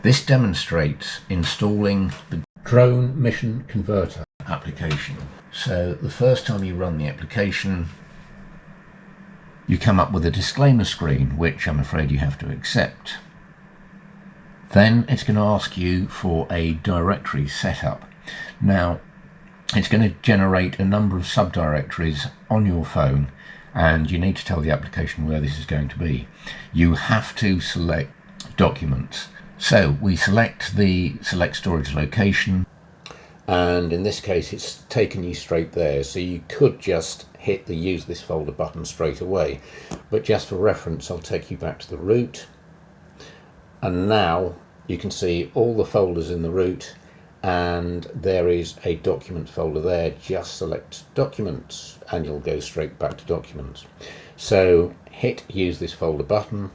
This demonstrates installing the Drone Mission Converter application. So the first time you run the application, you come up with a disclaimer screen, which I'm afraid you have to accept. Then it's going to ask you for a directory setup. Now, it's going to generate a number of subdirectories on your phone, and you need to tell the application where this is going to be. You have to select documents. So we select the select storage location, and in this case it's taken you straight there, so you could just hit the use this folder button straight away, but just for reference I'll take you back to the root, and now you can see all the folders in the root, and there is a document folder there. Just select documents and you'll go straight back to documents. So hit use this folder button,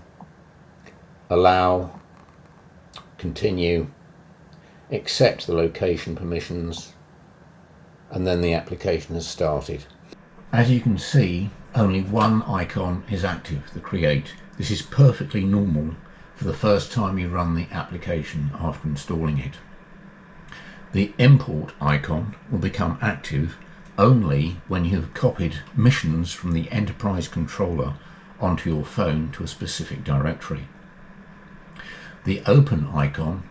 allow, continue, accept the location permissions, and then the application has started. As you can see, only one icon is active, the create. This is perfectly normal for the first time you run the application after installing it. The import icon will become active only when you have copied missions from the enterprise controller onto your phone to a specific directory. The open icon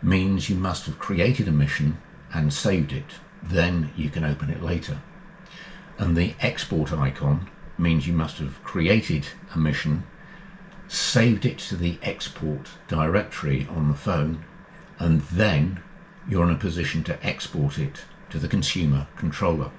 means you must have created a mission and saved it, then you can open it later. And the export icon means you must have created a mission, saved it to the export directory on the phone, and then you're in a position to export it to the consumer controller.